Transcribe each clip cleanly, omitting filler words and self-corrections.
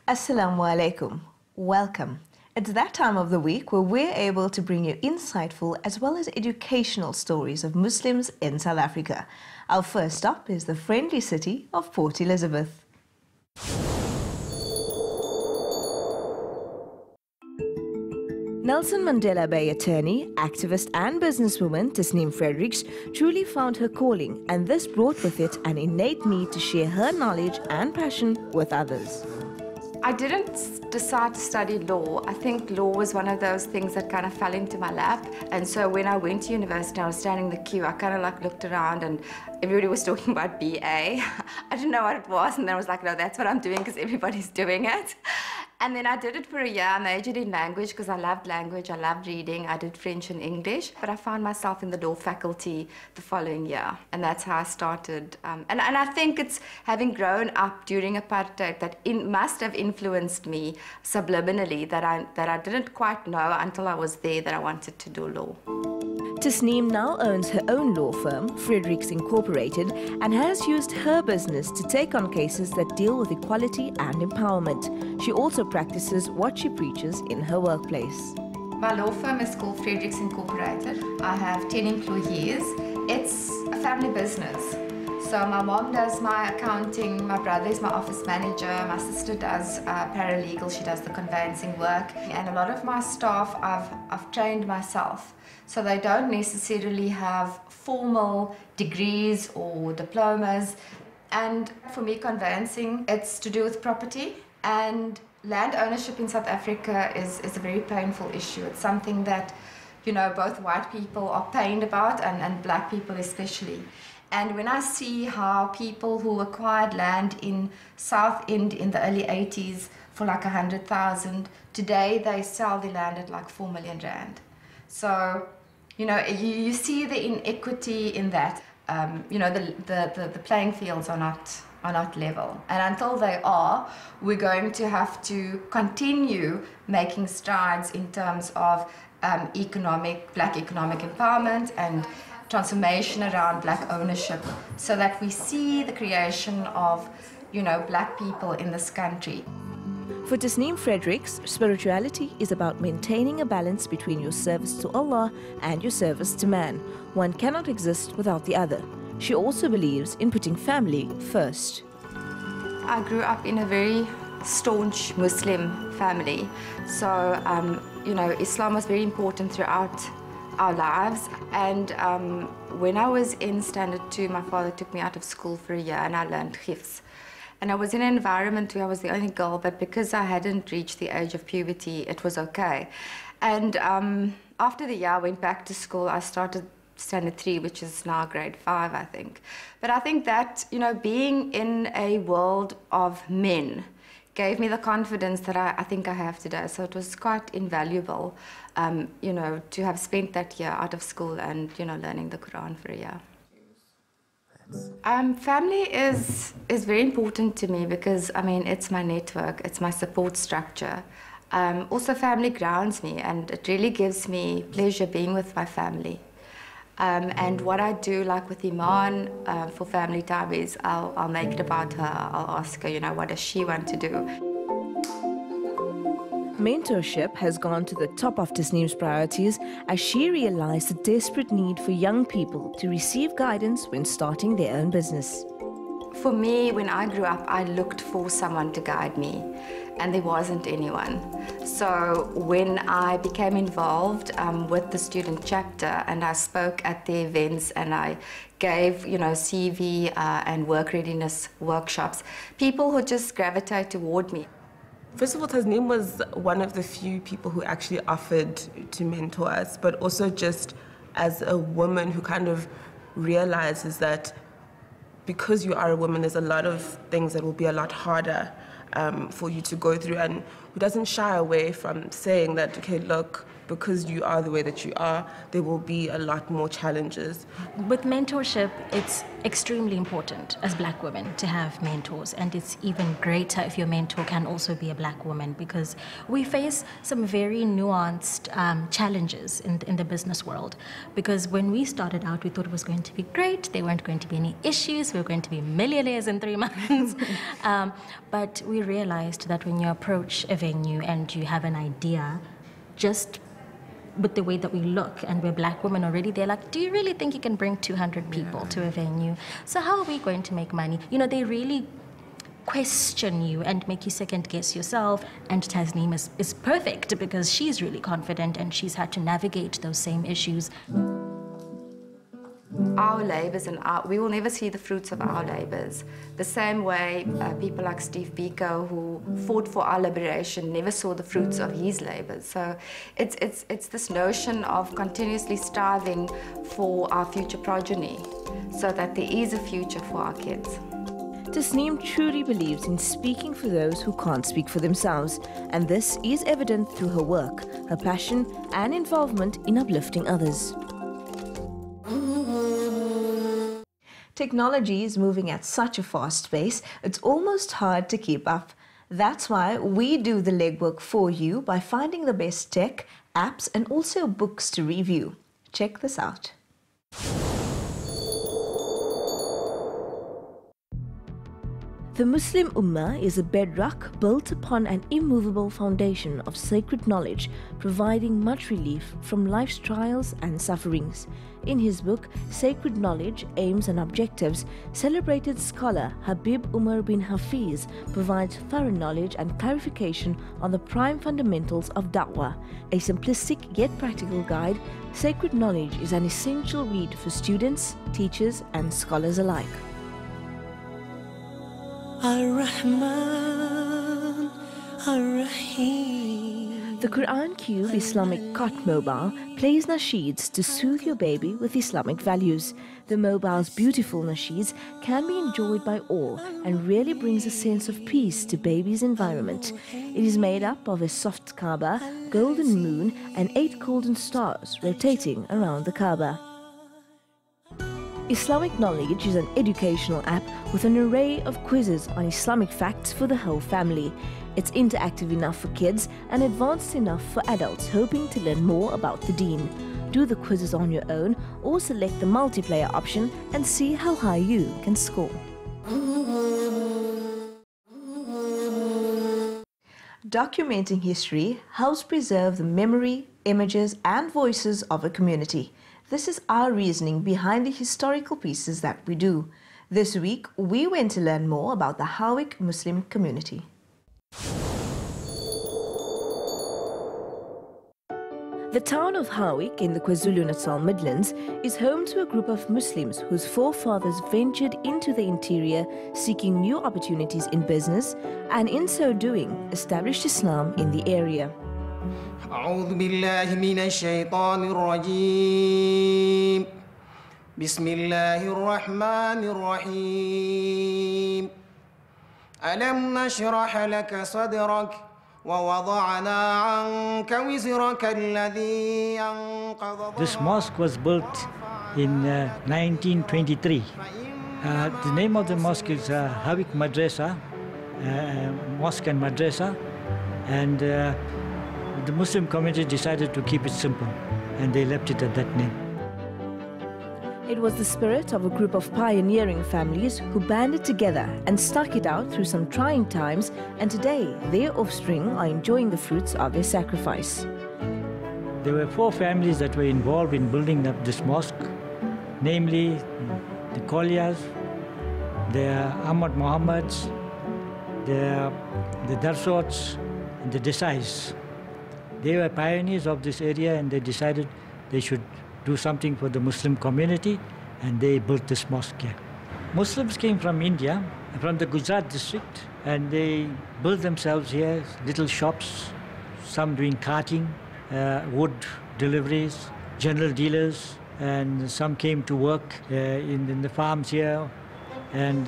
Assalamu alaikum. Welcome. It's that time of the week where we're able to bring you insightful as well as educational stories of Muslims in South Africa. Our first stop is the friendly city of Port Elizabeth. Nelson Mandela Bay attorney, activist and businesswoman Tasneem Fredericks truly found her calling, and this brought with it an innate need to share her knowledge and passion with others. I didn't decide to study law. I think law was one of those things that kind of fell into my lap. And so when I went to university, I was standing in the queue, I kind of looked around and everybody was talking about BA. I didn't know what it was, and then I was like, no, that's what I'm doing because everybody's doing it. And then I did it for a year. I majored in language because I loved language, I loved reading. I did French and English, but I found myself in the law faculty the following year. And that's how I started. And I think it's having grown up during apartheid that must have influenced me subliminally that I didn't quite know until I was there that I wanted to do law. Tasneem now owns her own law firm, Fredericks Incorporated, and has used her business to take on cases that deal with equality and empowerment. She also practices what she preaches in her workplace. My law firm is called Fredericks Incorporated. I have 10 employees. It's a family business. So my mom does my accounting, my brother is my office manager, my sister does paralegal, she does the conveyancing work. And a lot of my staff I've trained myself. So they don't necessarily have formal degrees or diplomas. And for me, conveyancing, it's to do with property. And land ownership in South Africa is a very painful issue. It's something that, you know, both white people are pained about and black people especially. And when I see how people who acquired land in South End in the early 80s for like 100,000, today they sell the land at like 4 million rand. So, you know, you see the inequity in that. You know, the playing fields are not level. And until they are, we're going to have to continue making strides in terms of black economic empowerment and transformation around black ownership, so that we see the creation of, you know, black people in this country. For Tasneem Fredericks, spirituality is about maintaining a balance between your service to Allah and your service to man. One cannot exist without the other. She also believes in putting family first. I grew up in a very staunch Muslim family, so you know, Islam was very important throughout our lives. And when I was in standard 2, my father took me out of school for a year and I learned hifz. And I was in an environment where I was the only girl, but because I hadn't reached the age of puberty, it was okay. And after the year I went back to school, I started standard 3, which is now grade 5, I think. But I think that, you know, being in a world of men gave me the confidence that I think I have today. So it was quite invaluable, you know, to have spent that year out of school and, you know, learning the Quran for a year. Family is very important to me because, I mean, it's my network, it's my support structure. Also, family grounds me, and it really gives me pleasure being with my family. And what I do, like with Iman, for family time is I'll make it about her. I'll ask her, you know, what does she want to do? Mentorship has gone to the top of Tasneem's priorities as she realized the desperate need for young people to receive guidance when starting their own business. For me, when I grew up, I looked for someone to guide me, and there wasn't anyone. So when I became involved with the student chapter and I spoke at the events and I gave, you know, CV and work readiness workshops, people would just gravitate toward me. First of all, Tasneem was one of the few people who actually offered to mentor us, but also just as a woman who kind of realizes that because you are a woman, there's a lot of things that will be a lot harder for you to go through, and who doesn't shy away from saying that, okay, look, because you are the way that you are, there will be a lot more challenges. With mentorship, it's extremely important as black women to have mentors, and it's even greater if your mentor can also be a black woman, because we face some very nuanced challenges in the business world. Because when we started out, we thought it was going to be great, there weren't going to be any issues, we were going to be millionaires in 3 months. But we realized that when you approach a venue and you have an idea, just with the way that we look, and we're black women already, they're like, do you really think you can bring 200 people to a venue? So how are we going to make money? You know, they really question you and make you second guess yourself. And Tasneem is perfect because she's really confident and she's had to navigate those same issues. Our labours we will never see the fruits of our labours. The same way people like Steve Biko, who fought for our liberation, never saw the fruits of his labours. So it's this notion of continuously striving for our future progeny so that there is a future for our kids. Tasneem truly believes in speaking for those who can't speak for themselves, and this is evident through her work, her passion and involvement in uplifting others. Technology is moving at such a fast pace, it's almost hard to keep up. That's why we do the legwork for you by finding the best tech, apps and also books to review. Check this out. The Muslim Ummah is a bedrock built upon an immovable foundation of sacred knowledge, providing much relief from life's trials and sufferings. In his book, Sacred Knowledge, Aims and Objectives, celebrated scholar Habib Umar bin Hafiz provides thorough knowledge and clarification on the prime fundamentals of da'wah. A simplistic yet practical guide, Sacred Knowledge is an essential read for students, teachers and scholars alike. Ar-Rahman, Ar-Rahim. The Quran Cube Islamic Cot Mobile plays nasheeds to soothe your baby with Islamic values. The mobile's beautiful nasheeds can be enjoyed by all and really brings a sense of peace to baby's environment. It is made up of a soft Kaaba, golden moon and 8 golden stars rotating around the Kaaba. Islamic Knowledge is an educational app with an array of quizzes on Islamic facts for the whole family. It's interactive enough for kids and advanced enough for adults hoping to learn more about the Deen. Do the quizzes on your own or select the multiplayer option and see how high you can score. Documenting history helps preserve the memory, images and voices of a community. This is our reasoning behind the historical pieces that we do. This week, we went to learn more about the Howick Muslim community. The town of Howick in the KwaZulu-Natal Midlands is home to a group of Muslims whose forefathers ventured into the interior seeking new opportunities in business and in so doing established Islam in the area. أعوذ بالله من الشيطان الرجيم بسم الله الرحمن الرحيم ألم نشرح لك صدرك ووضعنا عنك وزرك الذي أنقض ظهرك. This mosque was built in 1923. The name of the mosque is Howick Madrasa, Mosque and Madrasa, and the Muslim community decided to keep it simple, and they left it at that name. It was the spirit of a group of pioneering families who banded together and stuck it out through some trying times, and today their offspring are enjoying the fruits of their sacrifice. There were 4 families that were involved in building up this mosque, namely the Kolyas, the Ahmad Mohammeds, the Darsots, and the Desais. They were pioneers of this area and they decided they should do something for the Muslim community, and they built this mosque here. Muslims came from India, from the Gujarat district, and they built themselves here, little shops, some doing carting, wood deliveries, general dealers, and some came to work in the farms here, and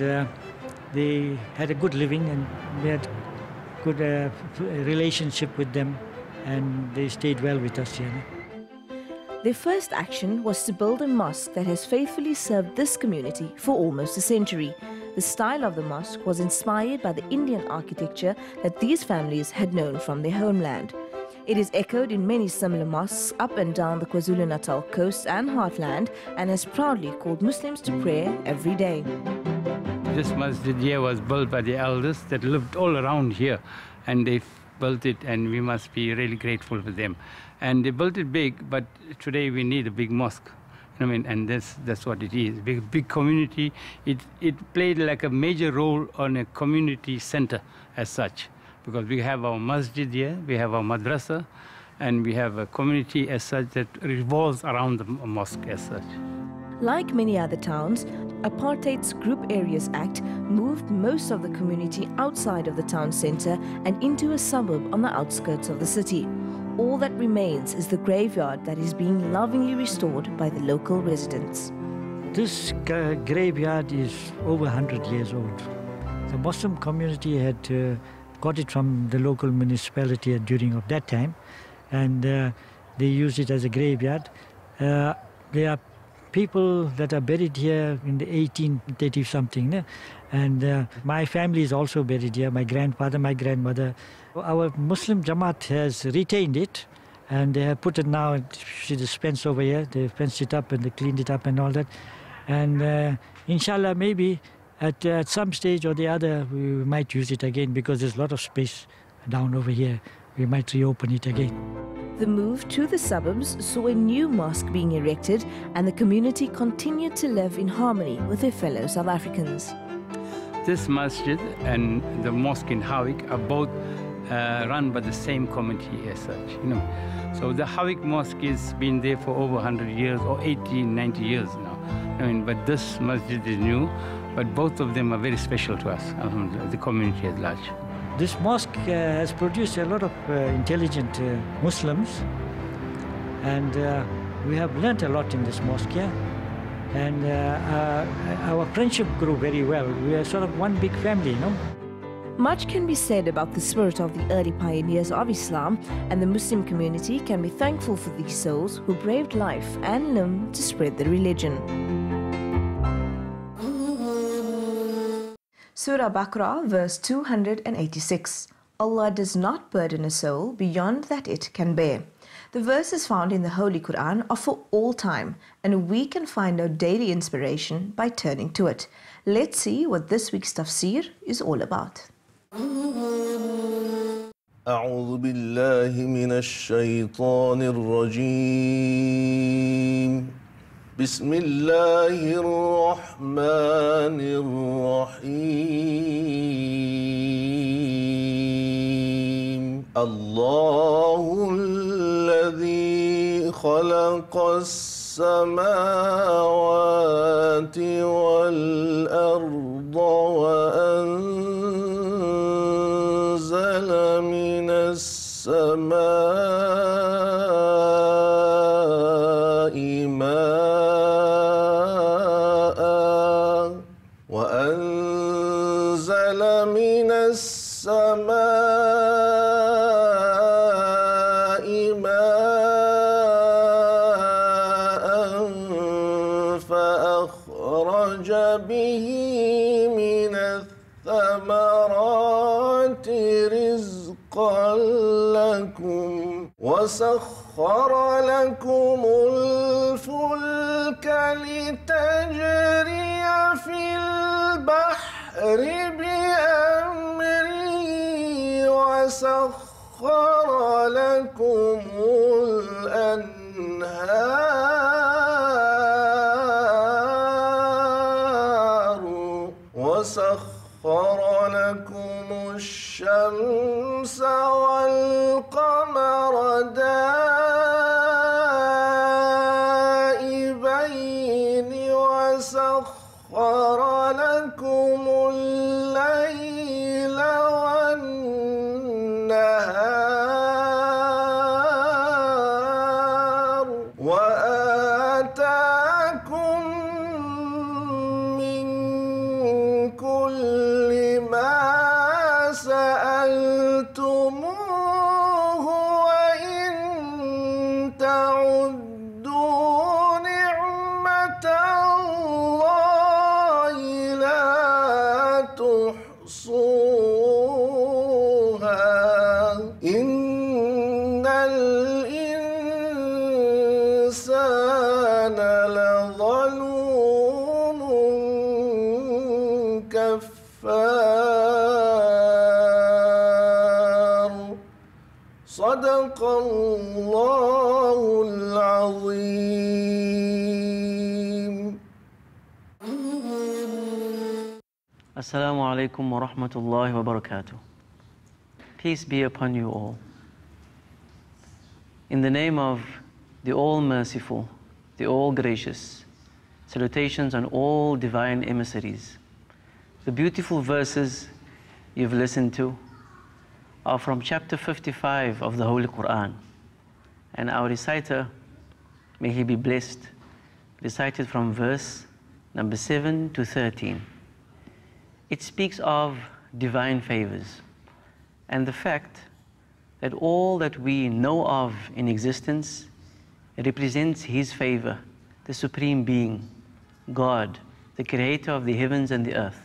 they had a good living and we had good relationship with them. and they stayed well with us here. Their first action was to build a mosque that has faithfully served this community for almost a century. The style of the mosque was inspired by the Indian architecture that these families had known from their homeland. It is echoed in many similar mosques up and down the KwaZulu-Natal coast and heartland, and has proudly called Muslims to prayer every day. This masjid here was built by the elders that lived all around here, and they built it, and we must be really grateful for them. And they built it big, but today we need a big mosque. I mean, and that's what it is. Big community. It played like a major role on a community center as such, because we have our masjid here, we have our madrasa, and we have a community as such that revolves around the mosque as such. Like many other towns, Apartheid's Group Areas Act moved most of the community outside of the town centre and into a suburb on the outskirts of the city. All that remains is the graveyard that is being lovingly restored by the local residents. This graveyard is over 100 years old. The Muslim community had got it from the local municipality during of that time, and they used it as a graveyard. There are people that are buried here in the 1830 something, and my family is also buried here, my grandfather, my grandmother. Our Muslim Jamaat has retained it, and they have put it now, see the fence over here, they fenced it up and they cleaned it up and all that. And inshallah, maybe at some stage or the other, we might use it again, because there's a lot of space down over here. We might reopen it again. The move to the suburbs saw a new mosque being erected, and the community continued to live in harmony with their fellow South Africans. This masjid and the mosque in Howick are both run by the same community as such, So the Howick Mosque has been there for over 100 years or 80, 90 years now. But this masjid is new, but both of them are very special to us, the community at large. This mosque has produced a lot of intelligent Muslims, and we have learnt a lot in this mosque here. And our friendship grew very well. We are sort of one big family, Much can be said about the spirit of the early pioneers of Islam, and the Muslim community can be thankful for these souls who braved life and limb to spread the religion. Surah Baqarah, verse 286. Allah does not burden a soul beyond that it can bear. The verses found in the Holy Quran are for all time, and we can find our daily inspiration by turning to it. Let's see what this week's tafsir is all about. أعوذ بالله من الشيطان الرجيم بسم الله الرحمن الرحيم الله الذي خلق السماوات والأرض وأنزل من السماء ماء وأنزل من السماء ماء فأخرج به من الثمرات رزقا لكم وسخر لكم الفلك لتجري في البحر بأمره وسخر لكم الأنهار وسخر لكم الشمس والقمر دائبين وسخر لكم الليل والنهار وآتاكم من كل ما سألتموه وإن تحصوها إن الإنسان لظلوم كفار صدق الله العظيم. Assalamu alaikum wa rahmatullahi wa barakatuh. Peace be upon you all. In the name of the All-Merciful, the All-Gracious, salutations on all divine emissaries. The beautiful verses you've listened to are from chapter 55 of the Holy Quran. And our reciter, may he be blessed, recited from verse number 7 to 13. It speaks of divine favors and the fact that all that we know of in existence represents His favor, the Supreme Being, God, the Creator of the heavens and the earth.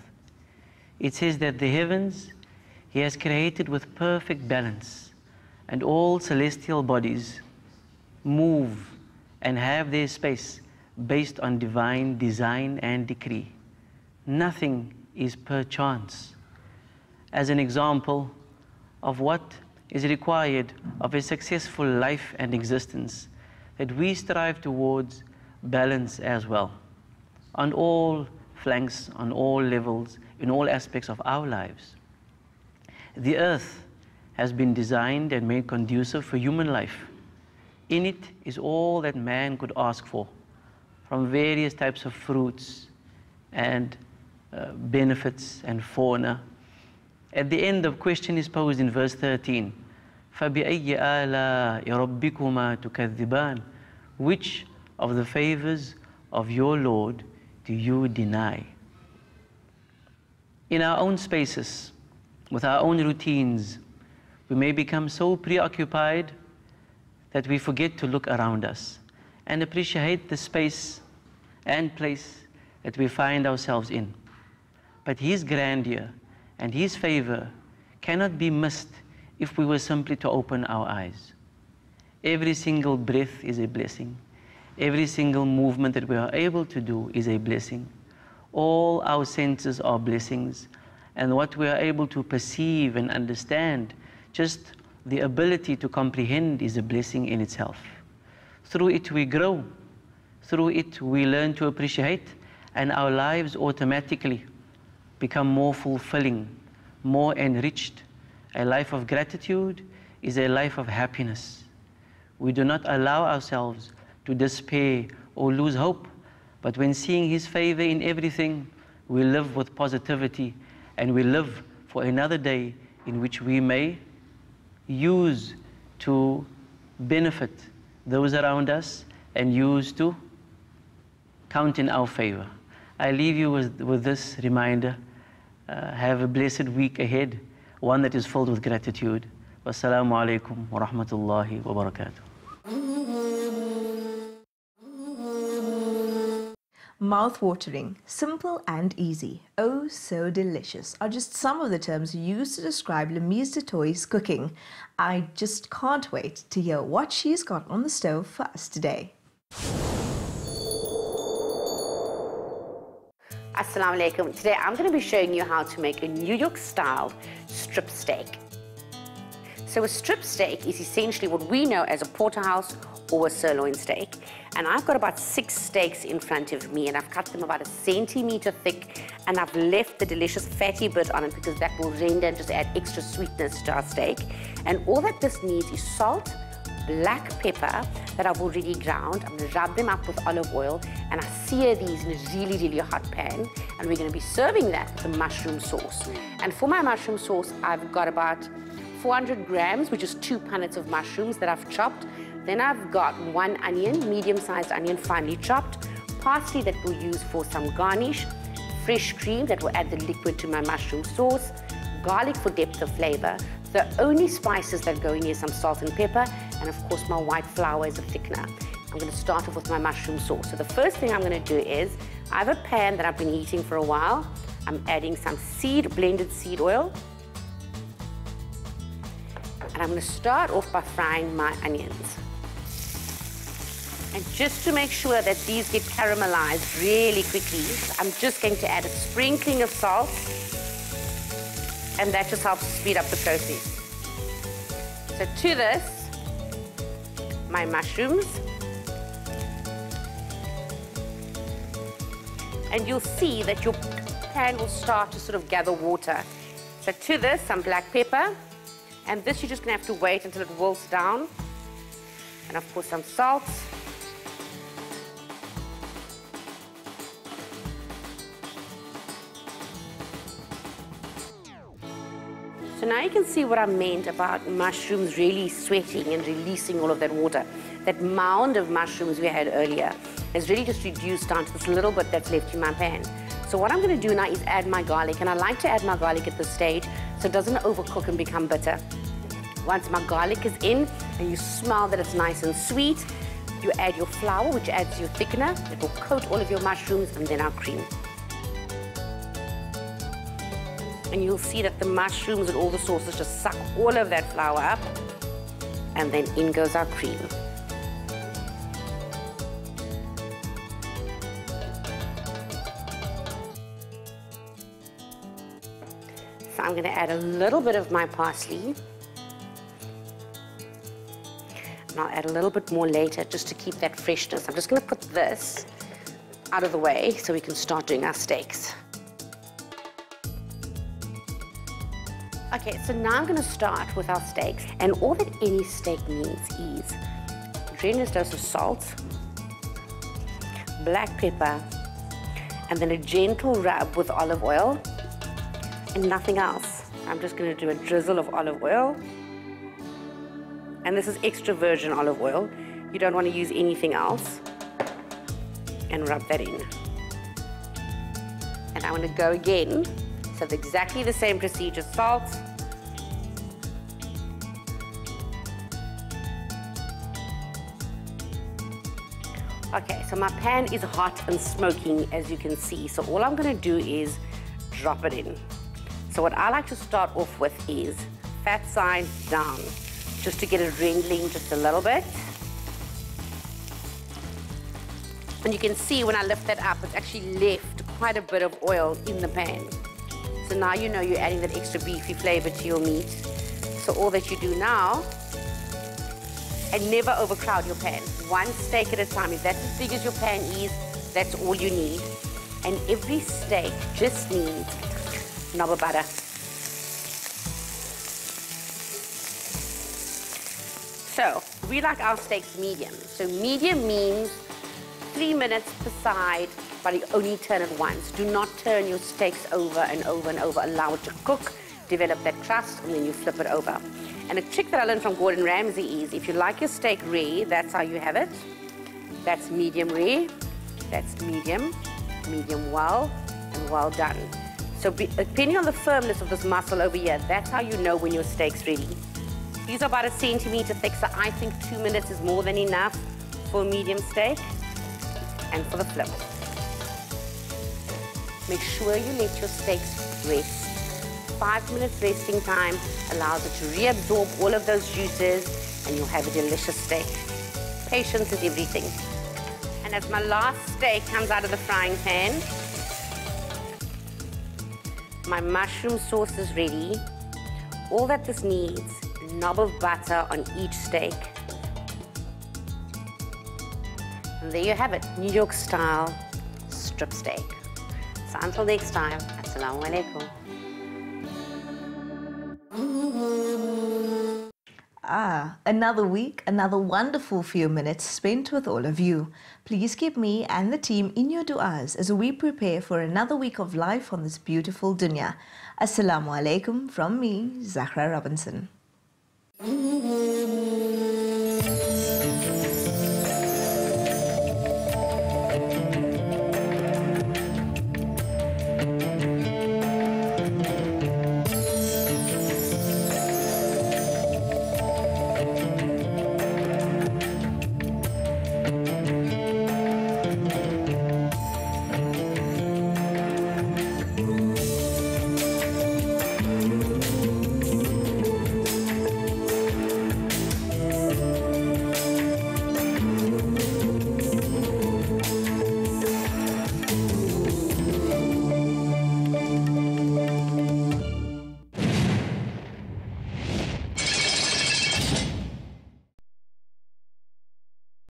It says that the heavens He has created with perfect balance, and all celestial bodies move and have their space based on divine design and decree. Nothing is per chance. As an example of what is required of a successful life and existence, that we strive towards balance as well, on all flanks, on all levels, in all aspects of our lives. The earth has been designed and made conducive for human life. In it is all that man could ask for, from various types of fruits and benefits and fauna. At the end, the question is posed in verse 13. فَبِأَيِّ آلَاءِ رَبِّكُمَا تُكَذِّبَانِ? Which of the favors of your Lord do you deny? In our own spaces, with our own routines, we may become so preoccupied that we forget to look around us and appreciate the space and place that we find ourselves in. But His grandeur and His favor cannot be missed if we were simply to open our eyes. Every single breath is a blessing. Every single movement that we are able to do is a blessing. All our senses are blessings, and what we are able to perceive and understand, just the ability to comprehend, is a blessing in itself. Through it we grow. Through it we learn to appreciate, and our lives automatically become more fulfilling, more enriched. A life of gratitude is a life of happiness. We do not allow ourselves to despair or lose hope, but when seeing His favor in everything, we live with positivity, and we live for another day in which we may use to benefit those around us and use to count in our favor. I leave you with this reminder. Have a blessed week ahead, one that is filled with gratitude. Wassalamu alaikum wa rahmatullahi wa barakatuh. Mouth-watering, simple and easy, oh so delicious are just some of the terms used to describe Lemise du Toit's cooking. I just can't wait to hear what she's got on the stove for us today. Assalamu alaikum. Today I'm going to be showing you how to make a New York style strip steak. So a strip steak is essentially what we know as a porterhouse or a sirloin steak. And I've got about 6 steaks in front of me, and I've cut them about 1 centimeter thick, and I've left the delicious fatty bit on it because that will render and just add extra sweetness to our steak. And all that this needs is salt, black pepper that I've already ground. I'm going to rub them up with olive oil, and I sear these in a really, really hot pan. And we're going to be serving that with a mushroom sauce. And for my mushroom sauce, I've got about 400 grams, which is 2 punnets of mushrooms that I've chopped. Then I've got 1 onion, medium-sized onion, finely chopped, parsley that we'll use for some garnish, fresh cream that will add the liquid to my mushroom sauce, garlic for depth of flavor. The only spices that go in here are some salt and pepper, and of course my white flour is a thickener. I'm going to start off with my mushroom sauce. So the first thing I'm going to do is, I have a pan that I've been heating for a while. I'm adding some blended seed oil. And I'm going to start off by frying my onions. And just to make sure that these get caramelized really quickly, I'm just going to add a sprinkling of salt, and that just helps speed up the process. So to this, my mushrooms, and you'll see that your pan will start to sort of gather water. So to this, some black pepper, and this you're just going to have to wait until it boils down, and of course some salt. So now you can see what I meant about mushrooms really sweating and releasing all of that water. That mound of mushrooms we had earlier has really just reduced down to this little bit that's left in my pan. So what I'm going to do now is add my garlic, and I like to add my garlic at this stage so it doesn't overcook and become bitter. Once my garlic is in and you smell that it's nice and sweet, you add your flour, which adds your thickener. It will coat all of your mushrooms, and then our cream. And you'll see that the mushrooms and all the sauces just suck all of that flour up, and then in goes our cream. So I'm going to add a little bit of my parsley, and I'll add a little bit more later just to keep that freshness. I'm just going to put this out of the way so we can start doing our steaks. Okay, so now I'm going to start with our steaks, and all that any steak needs is a generous dose of salt, black pepper, and then a gentle rub with olive oil, and nothing else. I'm just going to do a drizzle of olive oil, and this is extra virgin olive oil. You don't want to use anything else, and rub that in. And I'm going to go again. So it's exactly the same procedure, salt, okay, so my pan is hot and smoking, as you can see. So all I'm going to do is drop it in. So what I like to start off with is fat side down, just to get it rendering just a little bit. And you can see when I lift that up, it's actually left quite a bit of oil in the pan. So now you know you're adding that extra beefy flavor to your meat. So all that you do now, and never overcrowd your pan. One steak at a time. If that's as big as your pan is, that's all you need. And every steak just needs a knob of butter. So we like our steaks medium. So medium means 3 minutes per side, but you only turn it once. Do not turn your steaks over and over and over. Allow it to cook, develop that crust, and then you flip it over. And a trick that I learned from Gordon Ramsay is if you like your steak rare, that's how you have it. That's medium rare, that's medium, medium well, and well done. So depending on the firmness of this muscle over here, that's how you know when your steak's ready. These are about 1 centimeter thick, so I think 2 minutes is more than enough for a medium steak. And for the flip. Make sure you let your steaks rest. 5 minutes resting time allows it to reabsorb all of those juices, and you'll have a delicious steak. Patience is everything. And as my last steak comes out of the frying pan, my mushroom sauce is ready. All that this needs, a knob of butter on each steak. And there you have it, New York style strip steak. So until next time, Assalamu alaikum. Another week, another wonderful few minutes spent with all of you. Please keep me and the team in your du'as as we prepare for another week of life on this beautiful dunya. Assalamu alaikum from me, Zahra Robinson.